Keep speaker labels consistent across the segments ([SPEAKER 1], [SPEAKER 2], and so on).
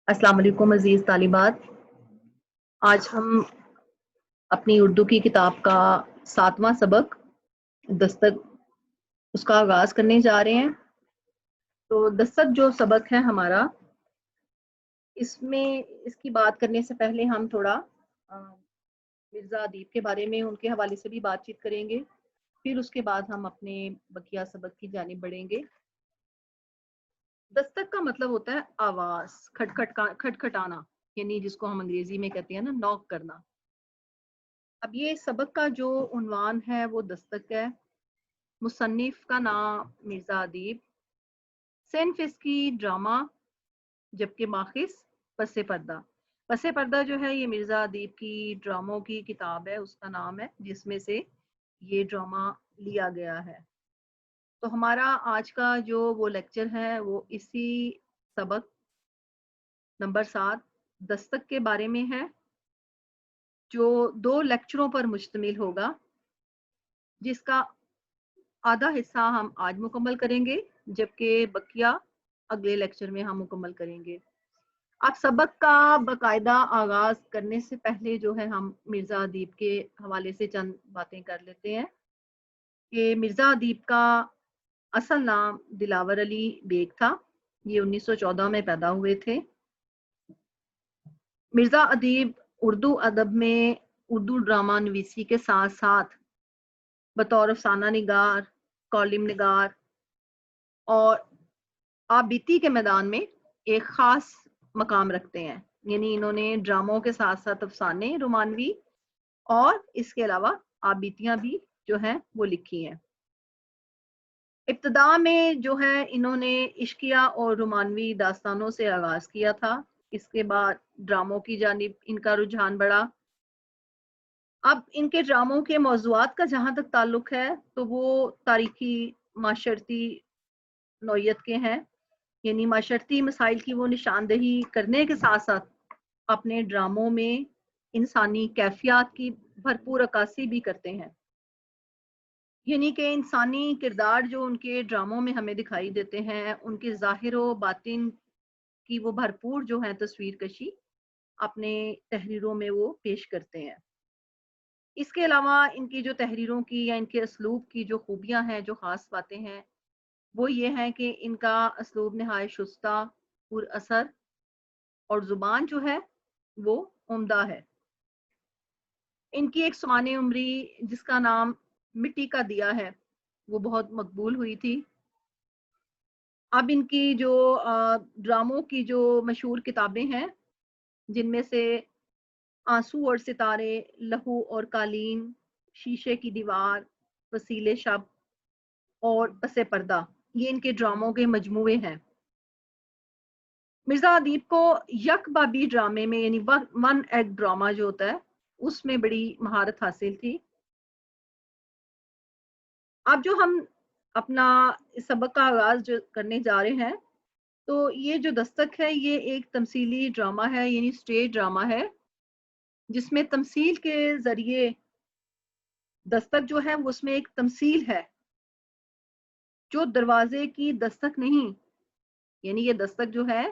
[SPEAKER 1] السلام علیکم عزیز طالبات. آج ہم اپنی اردو کی کتاب کا 7واں سبق دستک اس کا آغاز کرنے جا رہے ہیں. تو دستک جو سبق ہے ہمارا، اس میں اس کی بات کرنے سے پہلے ہم تھوڑا مرزا ادیب کے بارے میں ان کے حوالے سے بھی بات چیت کریں گے. پھر اس کے بعد ہم اپنے بقیہ سبق کی جانب بڑھیں گے. دستک کا مطلب ہوتا ہے آواز، کھٹکھٹانا، یعنی جس کو ہم انگریزی میں کہتے ہیں نا، ناک کرنا. اب یہ سبق کا جو عنوان ہے وہ دستک ہے. مصنف کا نام مرزا ادیب، صنف اس کی ڈرامہ، جبکہ ماخذ پس پردہ. پس پردہ جو ہے یہ مرزا ادیب کی ڈراموں کی کتاب ہے، اس کا نام ہے جس میں سے یہ ڈرامہ لیا گیا ہے. تو ہمارا آج کا جو وہ لیکچر ہے وہ اسی سبق نمبر 7 دستک کے بارے میں ہے، جو 2 لیکچروں پر مشتمل ہوگا، جس کا آدھا حصہ ہم آج مکمل کریں گے جبکہ بقیہ اگلے لیکچر میں ہم مکمل کریں گے. اب سبق کا باقاعدہ آغاز کرنے سے پہلے جو ہے ہم مرزا ادیب کے حوالے سے چند باتیں کر لیتے ہیں کہ مرزا ادیب کا اصل نام دلاور علی بیگ تھا. یہ 1914 میں پیدا ہوئے تھے. مرزا ادیب اردو ادب میں اردو ڈرامہ نویسی کے ساتھ ساتھ بطور افسانہ نگار، کالم نگار اور آبیتی کے میدان میں ایک خاص مقام رکھتے ہیں. یعنی انہوں نے ڈراموں کے ساتھ ساتھ افسانے رومانوی اور اس کے علاوہ آبیتیاں بھی جو ہیں وہ لکھی ہیں. ابتدا میں جو ہے انہوں نے عشقیہ اور رومانوی داستانوں سے آغاز کیا تھا. اس کے بعد ڈراموں کی جانب ان کا رجحان بڑھا. اب ان کے ڈراموں کے موضوعات کا جہاں تک تعلق ہے تو وہ تاریخی، معاشرتی نوعیت کے ہیں. یعنی معاشرتی مسائل کی وہ نشاندہی کرنے کے ساتھ ساتھ اپنے ڈراموں میں انسانی کیفیات کی بھرپور عکاسی بھی کرتے ہیں. یعنی کہ انسانی کردار جو ان کے ڈراموں میں ہمیں دکھائی دیتے ہیں، ان کے ظاہر و باطن کی وہ بھرپور جو ہے تصویر کشی اپنے تحریروں میں وہ پیش کرتے ہیں. اس کے علاوہ ان کی جو تحریروں کی یا ان کے اسلوب کی جو خوبیاں ہیں، جو خاص باتیں ہیں، وہ یہ ہیں کہ ان کا اسلوب نہایت شستہ، پر اثر اور زبان جو ہے وہ عمدہ ہے. ان کی ایک سوانح عمری جس کا نام مٹی کا دیا ہے وہ بہت مقبول ہوئی تھی. اب ان کی جو ڈراموں کی جو مشہور کتابیں ہیں، جن میں سے آنسو اور ستارے، لہو اور قالین، شیشے کی دیوار، وسیلے شب اور پس پردہ، یہ ان کے ڈراموں کے مجموعے ہیں. مرزا ادیب کو یک بابی ڈرامے میں، یعنی ون ایکٹ ڈرامہ جو ہوتا ہے، اس میں بڑی مہارت حاصل تھی. اب جو ہم اپنا سبق کا آغاز جو کرنے جا رہے ہیں، تو یہ جو دستک ہے یہ ایک تمثیلی ڈرامہ ہے، یعنی سٹیج ڈرامہ ہے، جس میں تمثیل کے ذریعے دستک جو ہے اس میں ایک تمثیل ہے جو دروازے کی دستک نہیں. یعنی یہ دستک جو ہے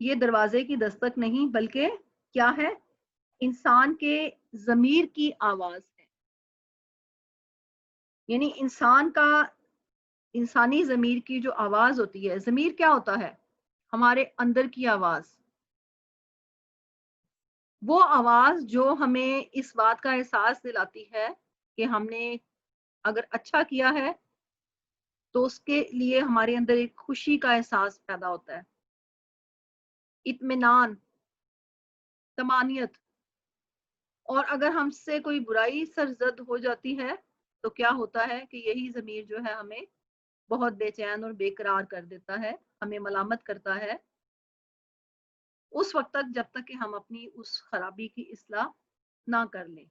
[SPEAKER 1] یہ دروازے کی دستک نہیں بلکہ کیا ہے؟ انسان کے ضمیر کی آواز ہے. یعنی انسانی ضمیر کی جو آواز ہوتی ہے، ضمیر کیا ہوتا ہے؟ ہمارے اندر کی آواز. وہ آواز جو ہمیں اس بات کا احساس دلاتی ہے کہ ہم نے اگر اچھا کیا ہے تو اس کے لیے ہمارے اندر ایک خوشی کا احساس پیدا ہوتا ہے، اطمینان، طمانینت. اور اگر ہم سے کوئی برائی سرزد ہو جاتی ہے تو کیا ہوتا ہے کہ یہی ضمیر جو ہے ہمیں بہت بے چین اور بے قرار کر دیتا ہے، ہمیں ملامت کرتا ہے اس وقت تک جب تک کہ ہم اپنی اس خرابی کی اصلاح نہ کر لیں.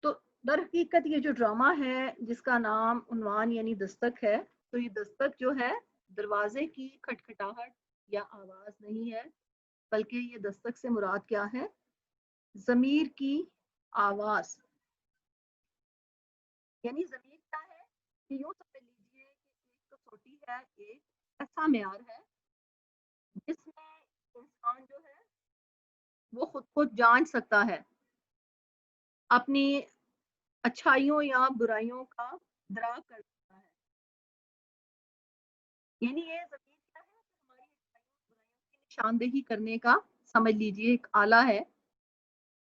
[SPEAKER 1] تو در حقیقت یہ جو ڈرامہ ہے جس کا نام عنوان یعنی دستک ہے، تو یہ دستک جو ہے دروازے کی کھٹکھٹاہٹ یا آواز نہیں ہے، بلکہ یہ دستک سے مراد کیا ہے؟ ضمیر کی آواز. یعنی ضمیر کیا ہے کہ یوں سمجھ لیجیے کہ ایک کسوٹی ہے، ایک ایسا معیار ہے جس میں انسان جو ہے وہ خود کو جانچ سکتا ہے، اپنی اچھائیوں یا برائیوں کا ادراک کر سکتا ہے. یعنی یہ ضمیر کیا ہے کہ ہماری اچھائیوں اور برائیوں کی نشاندہی کرنے کا سمجھ لیجیے ایک آلہ ہے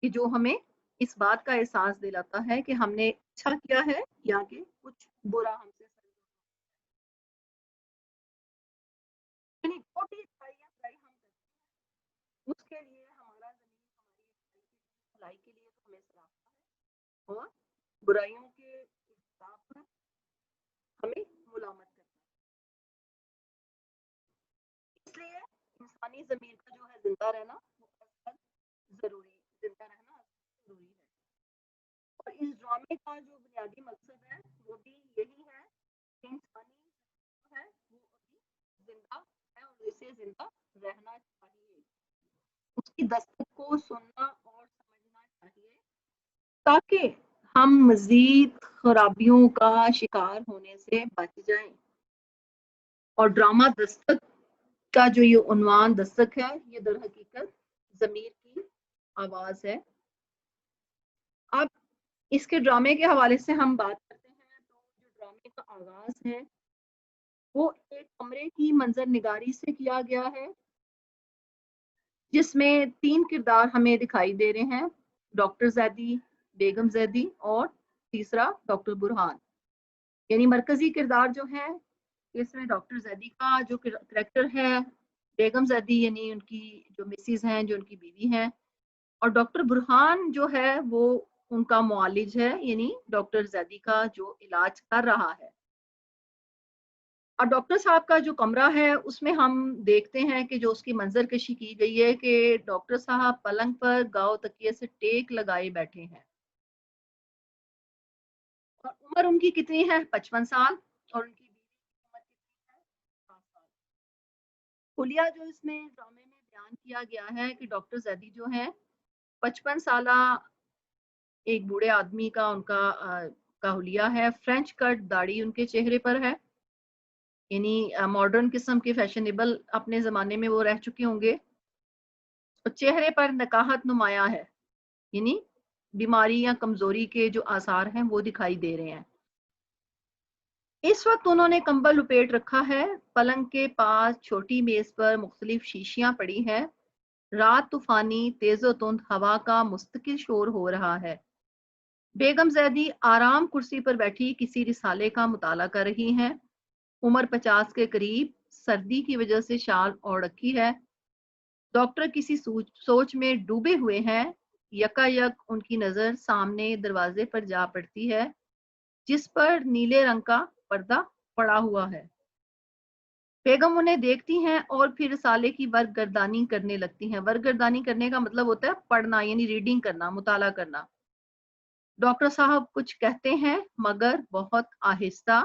[SPEAKER 1] کہ جو ہمیں اس بات کا احساس دلاتا ہے کہ ہم نے اچھا کیا ہے یا کہ کچھ برا ہم سے یعنی چھوٹی اچھائی یا برائی ہم کرتے ہیں اس کے لیے ہمارا ضمیر ہماری بھلائی کے لیے تو ہمیں سراہتا ہے اور برائیوں کے ارتکاب پر ہمیں ملامت کرتا ہے. اس لیے انسانی ضمیر کا جو ہے زندہ رہنا وہ زندہ رہنا ضروری ہے. اور اس ڈرامے کا جو بنیادی مقصد ہے وہ بھی یہی ہے کہ انسانی جو ہے وہ ابھی زندہ ہے اور اسے زندہ رہنا چاہیے. اس کی دستک کو سننا اور سمجھنا چاہیے تاکہ ہم مزید خرابیوں کا شکار ہونے سے بچ جائیں. اور ڈرامہ دستک کا جو یہ عنوان دستک ہے یہ در حقیقت ضمیر کی آواز ہے. اب اس کے ڈرامے کے حوالے سے ہم بات کرتے ہیں تو جو ڈرامے کا آغاز ہے وہ ایک کمرے کی منظر نگاری سے کیا گیا ہے جس میں 3 کردار ہمیں دکھائی دے رہے ہیں، ڈاکٹر زیدی، بیگم زیدی اور تیسرا ڈاکٹر برہان. یعنی مرکزی کردار جو ہے اس میں ڈاکٹر زیدی کا جو کریکٹر ہے، بیگم زیدی یعنی ان کی جو مسز ہیں، جو ان کی بیوی ہیں، اور ڈاکٹر برہان جو ہے وہ ان کا معالج ہے، یعنی ڈاکٹر زیدی کا جو علاج کر رہا ہے. اور ڈاکٹر صاحب کا جو کمرہ ہے اس میں ہم دیکھتے ہیں کہ جو اس کی منظر کشی کی گئی ہے کہ ڈاکٹر صاحب پلنگ پر گاؤ تکیے سے ٹیک لگائے بیٹھے ہیں اور عمر ان کی کتنی ہے؟ 55 سال. اور ان کی بیوی کی عمر کتنی ہے؟ 7 سال. خلیہ جو اس میں ڈرامے میں بیان کیا گیا ہے کہ ڈاکٹر زیدی جو ہے 55 سالہ ایک بوڑھے آدمی کا ان کا حلیہ ہے. فرینچ کٹ داڑھی ان کے چہرے پر ہے، یعنی ماڈرن قسم کے فیشنیبل اپنے زمانے میں وہ رہ چکے ہوں گے. اور چہرے پر نکاہت نمایاں ہے، یعنی بیماری یا کمزوری کے جو آثار ہیں وہ دکھائی دے رہے ہیں. اس وقت انہوں نے کمبل لپیٹ رکھا ہے. پلنگ کے پاس چھوٹی میز پر مختلف شیشیاں پڑی ہیں. رات طوفانی، تیز و تند ہوا کا مستقل شور ہو رہا ہے. بیگم زیدی آرام کرسی پر بیٹھی کسی رسالے کا مطالعہ کر رہی ہیں. عمر 50 کے قریب، سردی کی وجہ سے شال اوڑھ رکھی ہے. ڈاکٹر کسی سوچ میں ڈوبے ہوئے ہیں. یکا یک ان کی نظر سامنے دروازے پر جا پڑتی ہے جس پر نیلے رنگ کا پردہ پڑا ہوا ہے. بیگم انہیں دیکھتی ہیں اور پھر رسالے کی ورق کرنے لگتی ہیں. ورق کرنے کا مطلب ہوتا ہے پڑھنا، یعنی ریڈنگ کرنا، مطالعہ کرنا. ڈاکٹر صاحب کچھ کہتے ہیں مگر بہت آہستہ،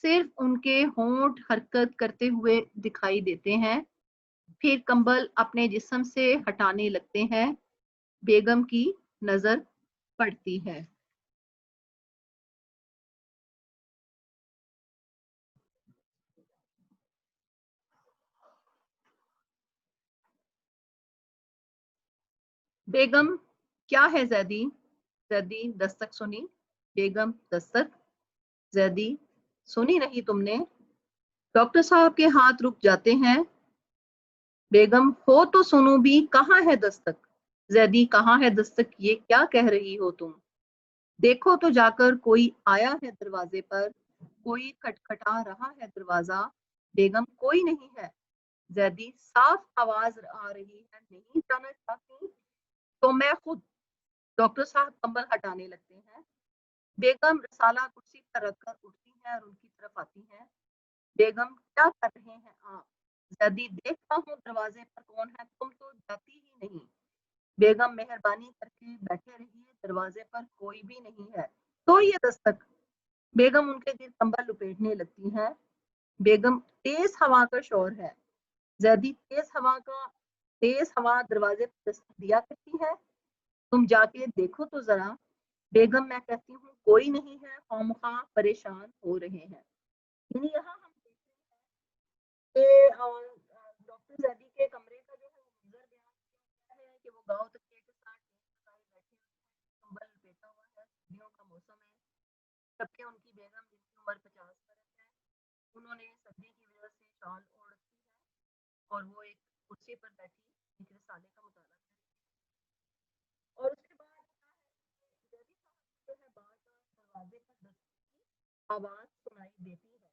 [SPEAKER 1] صرف ان کے ہونٹ حرکت کرتے ہوئے دکھائی دیتے ہیں. پھر کمبل اپنے جسم سے ہٹانے لگتے ہیں. بیگم کی نظر پڑتی ہے. بیگم کیا ہے زیدی؟ زیدی دستک سنی. بیگم دستک. زیدی سنی نہیں تم نے؟ ڈاکٹر صاحب کے ہاتھ رک جاتے ہیں. بیگم ہو تو سنو بھی، کہاں ہے دستک؟ زیدی کہاں ہے دستک؟ یہ کیا کہہ رہی ہو تم؟ دیکھو تو جا کر کوئی آیا ہے دروازے پر، کوئی کھٹکھٹا رہا ہے دروازہ. بیگم کوئی نہیں ہے. زیدی صاف آواز آ رہی ہے، نہیں جانا چاہتی تو میں خود. ڈاکٹر صاحب کمبل ہٹانے لگتے ہیں. بیگم رسالہ کرسی پر رکھ کر اٹھتی ہیں اور ان کی طرف آتی ہیں. بیگم کیا کر رہے ہیں آپ؟ زیدی دیکھتا ہوں دروازے پر کون ہے، تم تو جاتی ہی نہیں. بیگم مہربانی کر کے بیٹھے رہیے، دروازے پر کوئی بھی نہیں ہے. تو یہ دستک. بیگم ان کے گرد کمبل لپیٹنے لگتی ہیں. بیگم تیز ہوا کا شور ہے. زیدی تیز ہوا دروازے پر دستک دیا کرتی ہے، تم جا کے دیکھو تو ذرا. بیگم میں کہتی ہوں کوئی نہیں ہے، خواہ پریشان ہو رہے ہیں. یعنی یہاں ہم دیکھتے ہیں کہ ڈاکٹر زیدی کے کمرے کا جو ہے गाँव तकिए के साथ बैठे कंबल लपेटा हुआ है, सर्दियों का मौसम है, जबकि उनकी बेगम जिनकी उम्र 50 बरस है, उन्होंने सर्दी की वजह से शॉल ओढ़ रखी है और वो एक कुर्सी पर बैठी एक रिसाले का मुताला कर रही है। और उसके बाद जैदी साहब जो है बार बार दरवाजे पर दस्तक की आवाज सुनाई देती है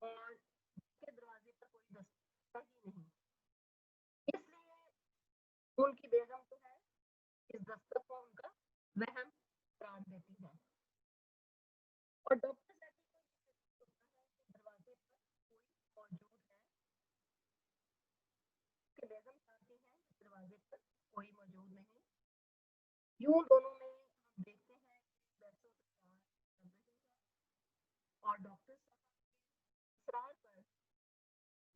[SPEAKER 1] और के दरवाजे पर कोई दस्तक ही नहीं, इसलिए उनकी बेगम जो है इस दस्तक को उनका वहम करार देती है। और डॉक्टर जैदी को ये होता है कि दरवाजे पर कोई मौजूद है, कि बेगम चाहती है कि दरवाजे पर कोई मौजूद नहीं। यूं दोनों में हम देखते हैं कि बहसो तकरार चल रही है और डॉक्टर साहब इसरार पर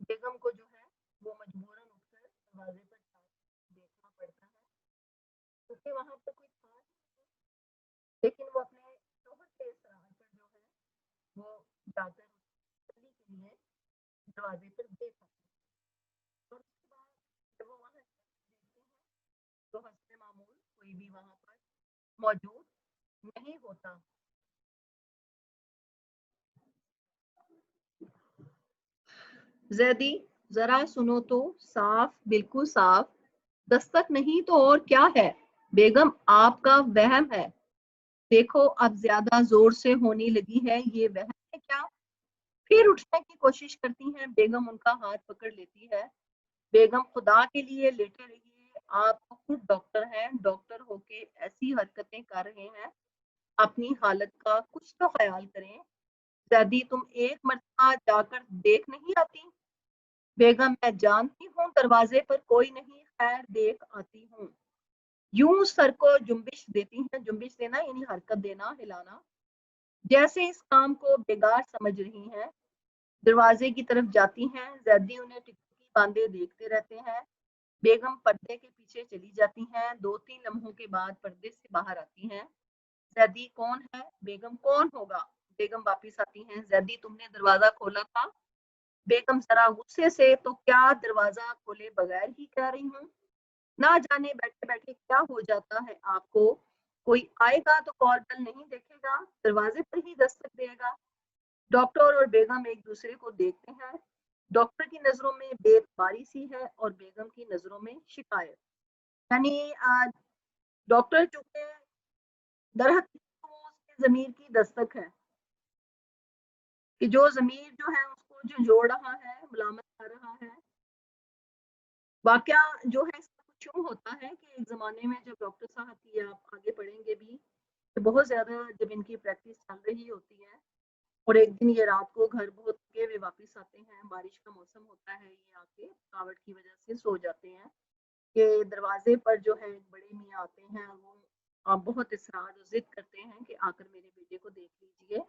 [SPEAKER 1] बेगम को जो है वो मजबूरन उठकर दरवाजे पर देखना पड़ता है, क्योंकि वहां पर कोई था नहीं, लेकिन वो अपने शोहर के इसरार पर जो है वो जाकर तसल्ली के लिए दरवाजे पर देख आते हैं। और उसके बाद जब वो वहां देखते हैं तो हस्बे मामूल कोई भी वहां पर मौजूद नहीं होता। जैदी जरा सुनो तो, साफ बिल्कुल साफ, दस्तक नहीं तो और क्या है, बेगम आपका वहम है। देखो अब ज्यादा जोर से होने लगी है, ये वहम है क्या? फिर उठने की कोशिश करती हैं, बेगम उनका हाथ पकड़ लेती है। बेगम खुदा के लिए लेटे रहिए, आप तो खुद डॉक्टर हैं, डॉक्टर होके ऐसी हरकतें कर रहे हैं, अपनी हालत का कुछ तो ख्याल करें। जैदी तुम एक मर्तबा जाकर देख नहीं आती? बेगम मैं जानती हूँ दरवाजे पर कोई नहीं, खैर देख आती हूँ। यूं सर को जुम्बिश देती हैं, जुम्बिश देना यानी हरकत देना, हिलाना, जैसे इस काम को बेगार समझ रही हैं। दरवाजे की तरफ जाती हैं, जैदी उन्हें टिकटिकी बांधे देखते रहते हैं। बेगम पर्दे के पीछे चली जाती हैं, 2-3 लम्हों के बाद पर्दे से बाहर आती हैं। जैदी कौन है? बेगम कौन होगा? बेगम वापिस आती हैं, जैदी तुमने दरवाजा खोला था? बेगम जरा गुस्से से, तो क्या दरवाजा खोले बगैर ही कह रही हूँ? ना जाने बैठे बैठे क्या हो जाता है आपको, कोई आएगा तो कॉल बेल नहीं देखेगा, दरवाजे पर ही दस्तक देगा। डॉक्टर और बेगम एक दूसरे को देखते हैं, डॉक्टर की नजरों में बेतबारी सी है और बेगम की नजरों में शिकायत। यानी डॉक्टर चूंकि दरहकीकत वो उसके जमीर की दस्तक है, कि जो जमीर जो है उसको जो जोड़ रहा है, मलामत कर रहा है। वाकया जो है इसका कुछ यूं होता है कि एक ज़माने में जब डॉक्टर साहब की, आप आगे पढ़ेंगे भी, कि बहुत ज़्यादा जब इनकी प्रैक्टिस चल रही होती है और एक दिन ये रात को घर बहुत थके हुए वापस आते हैं, बारिश का मौसम होता है, ये आके थकावट की वजह से सो जाते हैं, कि दरवाजे पर जो है एक बड़े मियाँ आते हैं, वो बहुत इसरार और जिद करते हैं कि आकर मेरे बेटे को देख लीजिए,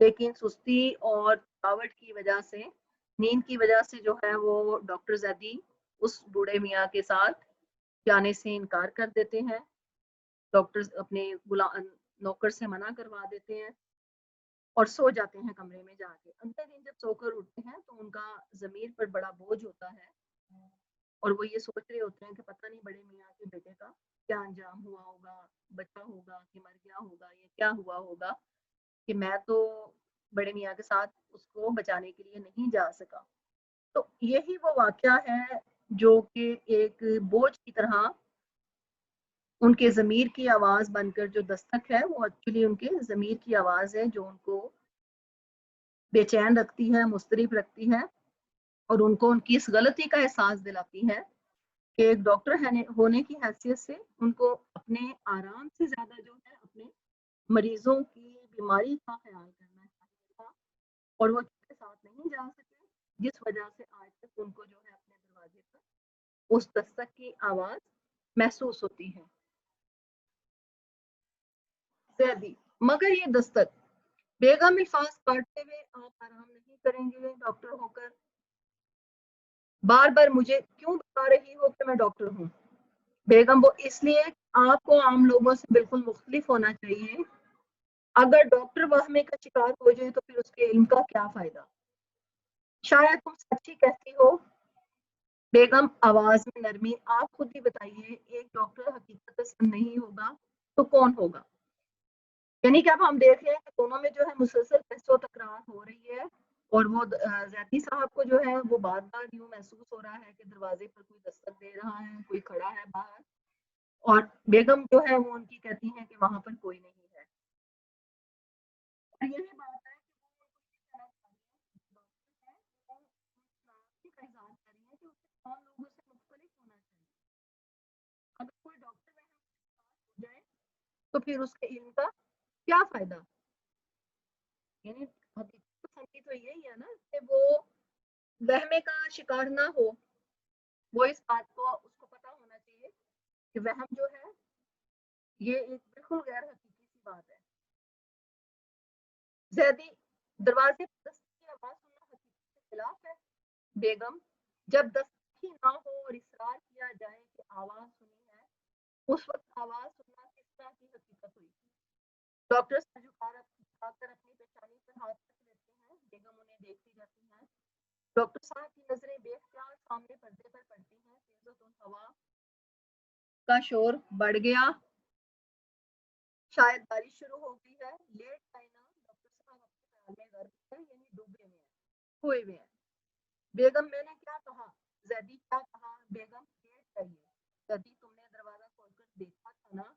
[SPEAKER 1] लेकिन सुस्ती और थकावट की वजह से, नींद की वजह से जो है वो डॉक्टर जैदी उस बूढ़े मियाँ के साथ जाने से इनकार कर देते हैं। डॉक्टर अपने नौकर से मना करवा देते हैं और सो जाते हैं कमरे में जाके। अगले दिन जब सोकर उठते हैं तो उनका जमीर पर बड़ा बोझ होता है और वो ये सोच रहे होते हैं कि पता नहीं बड़े मियाँ के बेटे का क्या अंजाम हुआ होगा, बच्चा होगा कि मर गया होगा, ये क्या हुआ होगा, कि मैं तो बड़े मियाँ के साथ उसको बचाने के लिए नहीं जा सका। तो यही वो वाकया है जो कि एक बोझ की तरह उनके ज़मीर की आवाज़ बनकर जो दस्तक है, वो एक्चुअली उनके ज़मीर की आवाज़ है जो उनको बेचैन रखती है, मुस्तरिब रखती है और उनको उनकी इस गलती का एहसास दिलाती है कि एक डॉक्टर होने की हैसियत से उनको अपने आराम से ज़्यादा जो है अपने मरीजों की बीमारी का ख्याल करना चाहिए था और वो उसके साथ नहीं जा सके, जिस वजह से आज तक उनको जो है अपने दरवाजे पर उस दस्तक की आवाज़ महसूस होती है। जैदी मगर ये दस्तक, बेगम अल्फाज काटते हुए, आप आराम नहीं करेंगे डॉक्टर होकर? बार बार मुझे क्यों बता रही हो कि मैं डॉक्टर हूँ? बेगम वो इसलिए, आपको आम लोगों से बिल्कुल मुख्तलिफ होना चाहिए। अगर डॉक्टर वहमे का शिकार हो जाए तो फिर उसके इल्म का क्या फायदा? शायद तुम सच्ची कहती हो, बेगम आवाज में नरमी, आप खुद ही बताइए, एक डॉक्टर हकीकत पसंद नहीं होगा तो कौन होगा? यानी कि अब हम देख रहे हैं कि दोनों में जो है मुसलसल बहसो तकरार हो रही है, और वो जैदी साहब को जो है वो बार बार यूं महसूस हो रहा है कि दरवाजे पर कोई दस्तक दे रहा है, कोई खड़ा है बाहर, और बेगम जो है वो उनकी कहती हैं कि वहां पर कोई नहीं है। और यही बात है कि वो उनको ये कहना चाह रही है, डॉक्टर है वो मुस्कुराहट का इजहार कर रही है कि उसे कौन लोगों से मुख्तलिफ होना चाहिए। अगर कोई डॉक्टर वह हो जाए तो फिर उसके इल्म का क्या फायदा? यानी हकीकत पसंदी तो यही है ना कि वो वहमे का शिकार ना हो। वो इस बात को उसको पता होना चाहिए कि वहम जो है ये एक बिल्कुल गैर हकीकी सी बात है। जैदी, दरवाजे पर दस्तक की आवाज सुनना हकीकत के खिलाफ है। बेगम, जब दस्तक ही ना हो और इसरार किया जाए कि आवाज सुनी है, उस वक्त आवाज सुनना किस तरह की हकीकत हुई? डॉक्टर सर झुकाकर अपनी पेशानी पर हाथ रख लेते हैं। बेगम उन्हें देखती रहती हैं। डॉक्टर साहब की नजरें बेख्तियार सामने पर्दे पर पड़ती हैं। तेज़ो हवा का शोर बढ़ गया, शायद बारिश शुरू हो गई है। लेट आईना, डॉक्टर साहब अपने ख्याल में गर्क है, यानी डूबे हुए हैं, खोए हुए हैं। बेगम, मैंने क्या कहा? जैदी, क्या कहा? बेगम, लेट चाहिए। जैदी, तुमने दरवाजा खोलकर देखा था ना?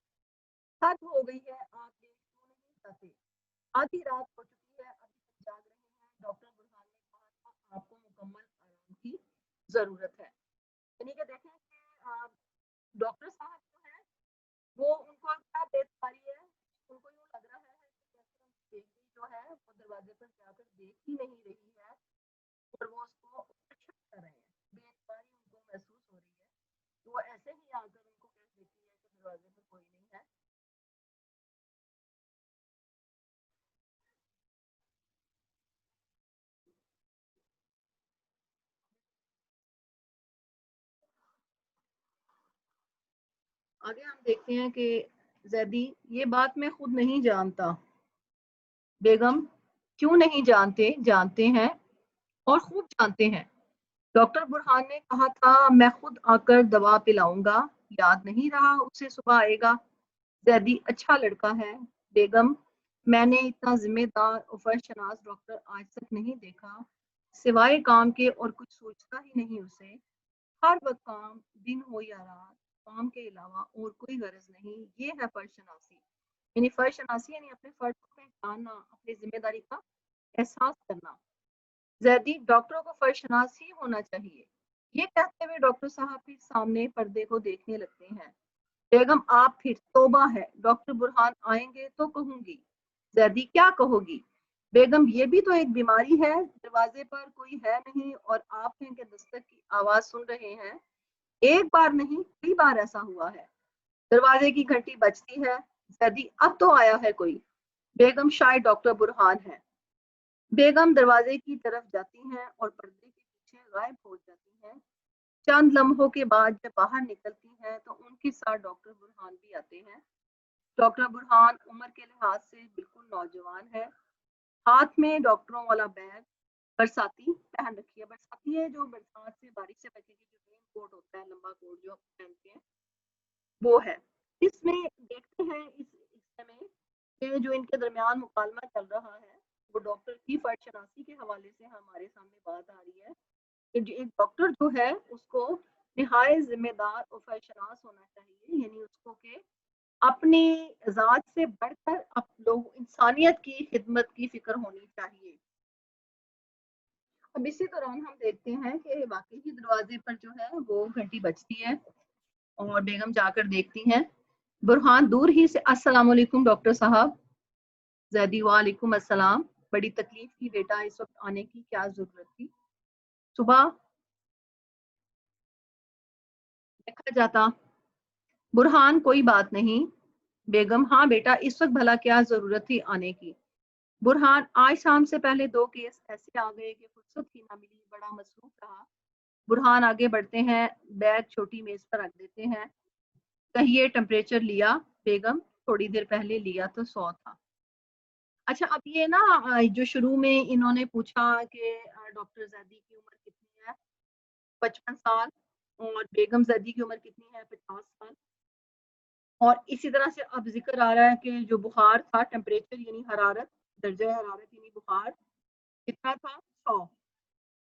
[SPEAKER 1] हद हो गई है, आप देख क्यों नहीं जाते? आधी रात हो चुकी है, अभी तक जाग रहे हैं। डॉक्टर बुरहान ने कहा था आपको मुकम्मल आराम की जरूरत है। यानी कि देखें कि डॉक्टर साहब जो है वो उनको क्या बेतकारी है, उनको यूं लग रहा है कि जैसे उनकी बेटी जो है वो दरवाजे पर जाकर देख ही नहीं रही है, और वो उसको उपरछत कर रहे हैं, बेतकारी उनको महसूस हो रही है, तो वो ऐसे ही आकर उनको कह देती है कि दरवाजे पर कोई नहीं है। आगे हम देखते हैं कि जैदी, ये बात मैं खुद नहीं जानता। बेगम, क्यों नहीं जानते? जानते हैं, और खूब जानते हैं। डॉक्टर बुरहान ने कहा था मैं खुद आकर दवा पिलाऊंगा, याद नहीं रहा उसे? सुबह आएगा। जैदी, अच्छा लड़का है। बेगम, मैंने इतना जिम्मेदार और फर्शनास डॉक्टर आज तक नहीं देखा, सिवाय काम के और कुछ सोचता ही नहीं उसे। हर वक्त काम, दिन हो या रात, काम के अलावा और कोई गरज नहीं। ये है फर्शनासी। यानी फर्शनासी यानी अपने फर्ज को पहचानना, अपनी जिम्मेदारी का एहसास करना। जैदी, डॉक्टरों को फर्शनास ही होना चाहिए। ये कहते हुए डॉक्टर साहब फिर सामने पर्दे को देखने लगते हैं। बेगम, आप फिर, तौबा है, डॉक्टर बुरहान आएंगे तो कहूंगी। जैदी, क्या कहोगी? बेगम, ये भी तो एक बीमारी है, दरवाजे पर कोई है नहीं और आप हैं कि दस्तक की आवाज सुन रहे हैं। एक बार नहीं, कई बार ऐसा हुआ है। दरवाजे की घंटी बजती है। जैदी, अब तो आया है कोई। बेगम, शायद डॉक्टर बुरहान है। बेगम दरवाजे की तरफ जाती हैं और पर्दे के पीछे गायब हो जाती हैं। चंद लम्हों के बाद जब बाहर निकलती हैं तो उनके साथ डॉक्टर बुरहान भी आते हैं। डॉक्टर बुरहान उम्र के लिहाज से बिल्कुल नौजवान है, हाथ में डॉक्टरों वाला बैग, बरसाती पहन रखी है। बरसाती है जो बरसात से, बारिश से बचने की, जो रेन कोट होता है, लंबा कोट जो पहनते हैं, वो है। इसमें देखते हैं इस हिस्से में कि जो इनके दरमियान मुकालमा चल रहा है वो डॉक्टर की फर्शनासी के हवाले से हमारे सामने बात आ रही है कि एक डॉक्टर जो है उसको निहायत जिम्मेदार और फर्शनास होना चाहिए, यानी उसको के अपनी जात से बढ़कर आप लोग इंसानियत की खिदमत की फिक्र होनी चाहिए। अब इसी दौरान हम देखते हैं कि वाकई ही दरवाजे पर जो है वो घंटी बजती है और बेगम जाकर देखती हैं। बुरहान दूर ही से, अस्सलाम वालेकुम डॉक्टर साहब। जैदी, वालेकुम अस्सलाम। बड़ी तकलीफ की बेटा, इस वक्त आने की क्या जरूरत थी? सुबह देखा जाता। बुरहान, कोई बात नहीं। बेगम, हाँ बेटा, इस वक्त भला क्या जरूरत थी आने की? बुरहान, आज शाम से पहले दो केस ऐसे आ गए कि फुर्सत ही ना मिली, बड़ा मसरूफ रहा। बुरहान आगे बढ़ते हैं, बैग छोटी मेज पर रख देते हैं। कहिए, टेम्परेचर लिया? बेगम, थोड़ी देर पहले लिया तो 100 था। अच्छा, अब ये ना जो शुरू में इन्होंने पूछा कि डॉक्टर जैदी की उम्र कितनी है, 55 साल, और बेगम जैदी की उम्र कितनी है? 50 साल। और इसी तरह से अब ज़िक्र आ रहा है कि जो बुखार था, टेम्परेचर यानी हरारत, दर्जा हरारत यानी बुखार कितना था? 100।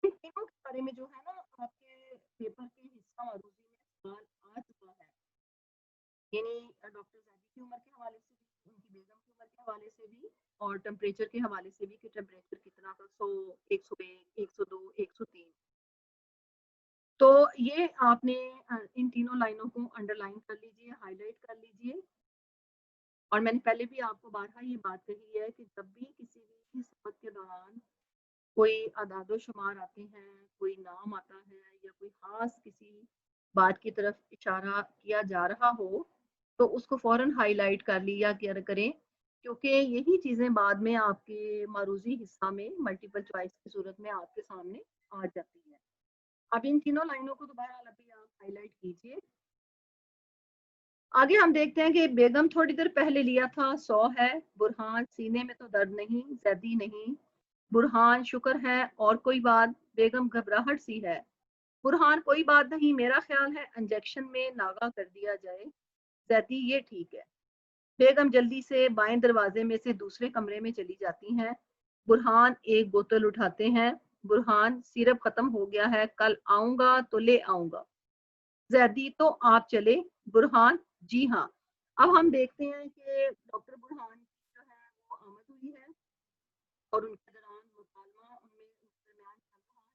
[SPEAKER 1] इन तीनों के बारे में जो है ना, आपके पेपर के हिस्सा मरूज़ी में सवाल आ चुका है। यानी डॉक्टर ज़ैदी की उम्र के हवाले से भी, उनकी बेगम की उम्र के हवाले से भी, और टेम्परेचर के हवाले से भी कि टेम्परेचर कितना था, 100, 101, 102, 103। तो ये आपने इन तीनों लाइनों को अंडरलाइन कर लीजिए, हाइलाइट कर लीजिए। और मैंने पहले भी आपको बारहा ये बात कही है कि जब भी किसी भी सबक के दौरान कोई अदाद शुमार आते हैं, कोई नाम आता है, या कोई खास किसी बात की तरफ इशारा किया जा रहा हो, तो उसको फौरन हाईलाइट कर लिया करें, क्योंकि यही चीज़ें बाद में आपके मारूजी हिस्सा में मल्टीपल चॉइस की सूरत में आपके सामने आ जाती है। अब इन तीनों लाइनों को दोबारा अभी आप हाईलाइट कीजिए। आगे हम देखते हैं कि बेगम थोड़ी देर पहले लिया था, 100 है। बुरहान, सीने में तो दर्द नहीं, जैदी नहीं। बुरहान, शुक्र है, और कोई बात? बेगम, घबराहट सी है। बुरहान, कोई बात नहीं, मेरा ख्याल है इंजेक्शन में नागा कर दिया जाए। जैदी, ये ठीक है। बेगम जल्दी से बाएं दरवाजे में से दूसरे कमरे में चली जाती हैं। बुरहान एक बोतल उठाते हैं। बुरहान, सिरप खत्म हो गया है, कल आऊंगा तो ले आऊंगा। जैदी, तो आप चले? बुरहान, जी हाँ। अब हम देखते हैं कि डॉक्टर बुरहान की जो है वो आमद हुई है, और उनके दौरान मुकालमा उनमें दरमियान चल रहा है,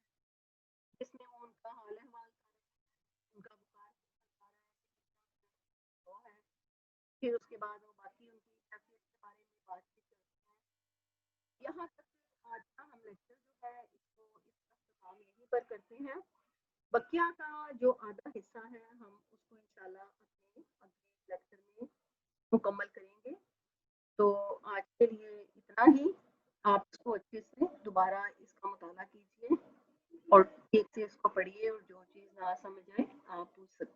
[SPEAKER 1] जिसमें वो उनका हाल अहवाल कर रहे हैं, उनका बुखार बता रहे हैं, वो है। फिर उसके बाद वो बाकी उनकी कैफियत के बारे में बातचीत करते हैं। यहाँ तक कि आज का हम लेक्चर जो है इसको इस अख्ताम यहीं पर करते हैं। बकिया का जो आधा हिस्सा है हम उसको इंशाल्लाह अपने अगले लेक्चर में मुकम्मल करेंगे। तो आज के लिए इतना ही। आप इसको अच्छे से दोबारा इसका मुताला कीजिए, और ठीक से इसको पढ़िए, और जो चीज़ ना समझ आए आप पूछ सकते हैं।